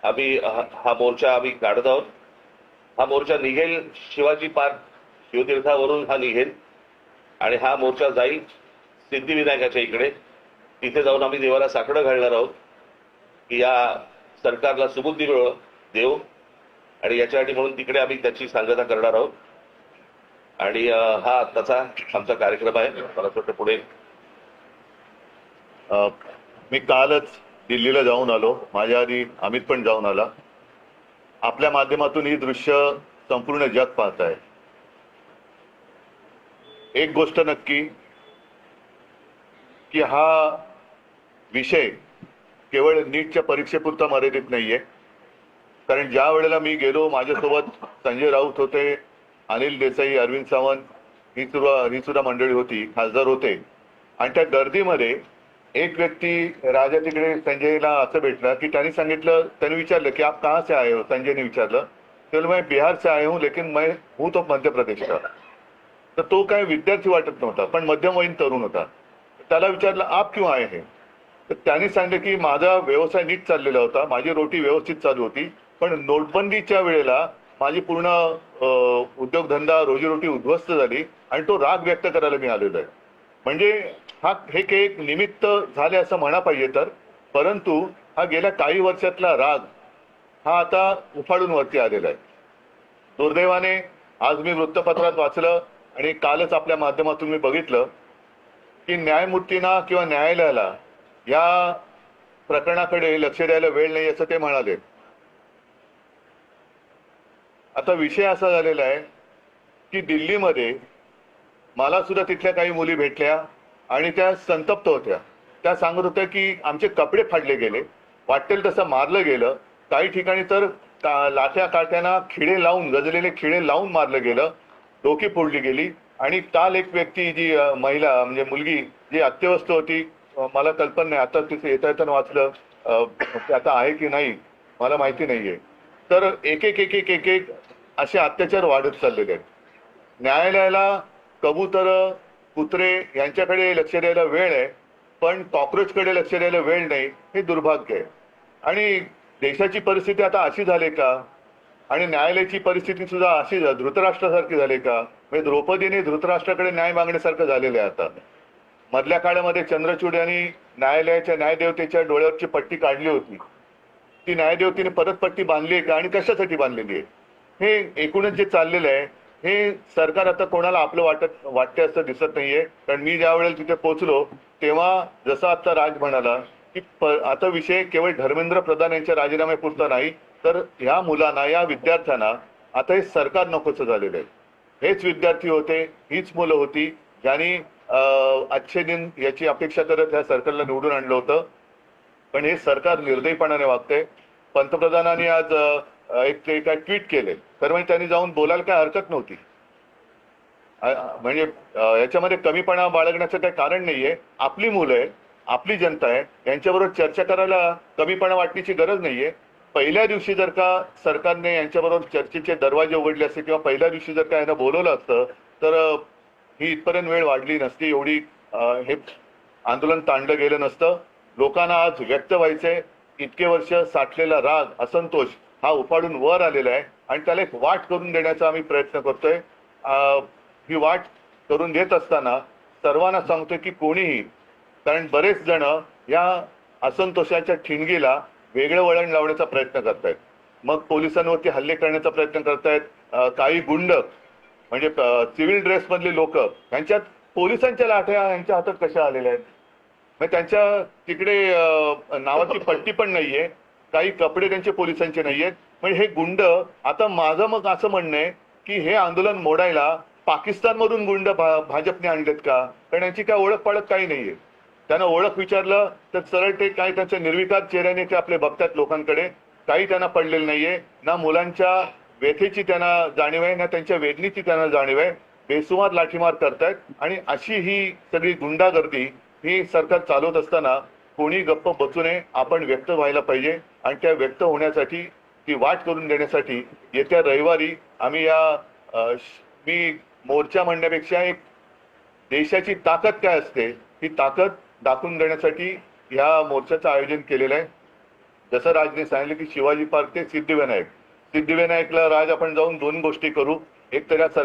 आम्ही हा मोर्चा आम्ही काढत आहोत। हा मोर्चा निघेल शिवाजी पार्क शिवतीर्थावरून हा निघेल आणि हा मोर्चा जाईल सिद्धिविनायकाच्या इकडे। तिथे जाऊन आम्ही देवाला साकडं घालणार आहोत की या सरकारला सुबुद्धी देऊ आणि याच्यासाठी म्हणून तिकडे आम्ही त्याची सांगता करणार आहोत। आणि हा आत्ताचा आमचा कार्यक्रम आहे। मला वाटतं पुढे मी कालच दिल्लीला जाऊन आलो, माझ्या आधी अमित पण जाऊन आला। आपल्या माध्यमातून ही दृश्य संपूर्ण जग पाहत आहे। एक गोष्ट नक्की की हा विषय केवळ नीटच्या परीक्षेपुरता मर्यादित नाहीये। कारण ज्या वेळेला मी गेलो, माझ्यासोबत संजय राऊत होते, अनिल देसाई, अरविंद सावंत ही सुद्धा मंडळी होती, खासदार होते। आणि त्या गर्दीमध्ये एक व्यक्ती राजा तिकडे संजयला असं भेटला की त्यांनी सांगितलं, त्यांनी विचारलं की आप कहाँ से आए हो। संजयने विचारलं, तर मैं बिहार से आया हूँ लेकिन मैं हूँ तो मध्य प्रदेश का। तर तो काय विद्यार्थी वाटत नव्हता, पण मध्यमवयीन तरुण होता। त्याला विचारलं आप क्यों आए हैं, तर त्यांनी सांगितलं की माझा व्यवसाय नीट चाललेला होता, माझी रोटी व्यवस्थित चालू होती, पण नोटबंदीच्या वेळेला माझी पूर्ण उद्योगधंदा रोजीरोटी उद्ध्वस्त झाली आणि तो राग व्यक्त करायला मी आलेलो आहे। म्हणजे हे एक निमित्त झाले असं म्हणा पाहिजे तर, परंतु हा गेल्या काही वर्षातला राग हा आता उफाळून वरती आलेला आहे। दुर्दैवाने आज मी वृत्तपत्रात वाचलं आणि कालच आपल्या माध्यमातून मी बघितलं की न्यायमूर्तींना किंवा न्यायालयाला या प्रकरणाकडे लक्ष द्यायला वेळ नाही असं ते म्हणाले। आता विषय असा झालेला आहे की दिल्लीमध्ये मला सुद्धा तिथल्या काही मुली भेटल्या आणि त्या संतप्त होत्या। त्या सांगत होत्या की आमचे कपडे फाडले गेले, वाटेल तसं मारलं गेलं, काही ठिकाणी तर लाठ्या काट्यांना खिळे लावून, गजलेले खिळे लावून मारलं गेलं, डोकी फोडली गेली। आणि काल एक व्यक्ती, जी महिला म्हणजे मुलगी जी अत्यवस्थ होती, मला कल्पना नाही, आता तिथे येता येताना वाचलं, आता आहे की नाही मला माहिती नाहीये। तर एक एक एक एक एक एक असे अत्याचार वाढत चाललेले आहेत। न्यायालयाला कबूतर, कुत्रे यांच्याकडे लक्ष द्यायला वेळ आहे, पण कॉक्रोचकडे लक्ष द्यायला वेळ नाही, हे दुर्भाग्य आहे। आणि देशाची परिस्थिती आता अशी झाली का, आणि न्यायालयाची परिस्थिती सुद्धा अशी धृतराष्ट्रासारखी झाली का, म्हणजे द्रौपदीने धृतराष्ट्राकडे न्याय मागण्यासारखं झालेलं आहे आता। मधल्या काळामध्ये चंद्रचूड यांनी न्यायालयाच्या न्यायदेवतेच्या डोळ्यावरची पट्टी काढली होती, ती न्यायदेवतेने परत पट्टी बांधली आहे का आणि कशासाठी बांधलेली आहे, हे एकूणच जे चाललेलं आहे हे सरकार आता कोणाला आपलं वाटते असं दिसत नाहीये। कारण मी ज्या वेळेला तिथे पोहोचलो तेव्हा जसं आता राज म्हणाला की आता विषय केवळ धर्मेंद्र प्रधान यांच्या राजीनाम्यापुरता नाही, तर ह्या मुलांना, या विद्यार्थ्यांना आता हे सरकार नकोसं झालेलं आहे। हेच विद्यार्थी होते, हीच मुलं होती ज्यांनी अच्छे दिन याची अपेक्षा करत ह्या सरकारला निवडून आणलं होतं, पण हे सरकार निर्दयीपणाने वागतंय। पंतप्रधानांनी आज एक काय ट्विट केले, तर म्हणजे त्यांनी जाऊन बोलायला काय हरकत नव्हती। म्हणजे याच्यामध्ये कमीपणा बाळगण्याचं काही कारण नाहीये। आपली मुलं आहे, आपली जनता आहे, यांच्याबरोबर चर्चा करायला कमीपणा वाटण्याची गरज नाहीये। पहिल्या दिवशी जर का सरकारने यांच्याबरोबर चर्चेचे दरवाजे उघडले असते किंवा पहिल्या दिवशी जर का यांना बोलवलं असतं तर ही इथपर्यंत वेळ वाढली नसती, एवढी हे आंदोलन ताणलं गेलं नसतं। लोकांना आज व्यक्त व्हायचंय, इतके वर्ष साठलेला राग, असंतोष हा उफाडून वर आलेला आहे आणि त्याला एक वाट करून देण्याचा आम्ही प्रयत्न करतोय। ही वाट करून देत असताना सर्वांना सांगतोय की कोणीही, कारण बरेच जण या असंतोषाच्या ठिणगीला वेगळं वळण लावण्याचा प्रयत्न करतायत, मग पोलिसांवरती हल्ले करण्याचा प्रयत्न करतायत। काही गुंड म्हणजे सिव्हिल ड्रेस मधले लोक, यांच्यात पोलिसांच्या लाठ्या यांच्या हातात कशा आलेल्या आहेत, मग त्यांच्या तिकडे नावाची पट्टी पण नाहीये, काही कपडे त्यांचे पोलिसांचे नाहीयेत। म्हणजे हे गुंड, आता माझं मग असं म्हणणं आहे की हे आंदोलन मोडायला पाकिस्तानमधून गुंड भाजपने आणलेत का, कारण यांची काय ओळख पाळख काही नाहीये। त्यांना ओळख विचारलं तर सरळ ते काय त्यांच्या निर्विकार चेहऱ्याने ते आपले बघतात लोकांकडे, काही त्यांना पडलेलं नाहीये, ना मुलांच्या व्यथेची त्यांना जाणीव आहे, ना त्यांच्या वेदनेची त्यांना जाणीव आहे। बेसुमार लाठीमार करतायत आणि अशी ही सगळी गुंडागर्दी ही सरकार चालवत असताना कोणी गप्प बसू नये, आपण व्यक्त व्हायला पाहिजे। आणि त्या व्यक्त होण्यासाठी, ती वाट करून देण्यासाठी येत्या रविवारी आम्ही मी मोर्चा म्हणण्यापेक्षा एक देशाची ताकद काय असते ही ताकद दाखवून देण्यासाठी ह्या मोर्चाचं आयोजन केलेलं आहे। जसं राजने सांगितलं की शिवाजी पार्क ते सिद्धिविनायकला राज आपण जाऊन दोन गोष्टी करू. एक तर या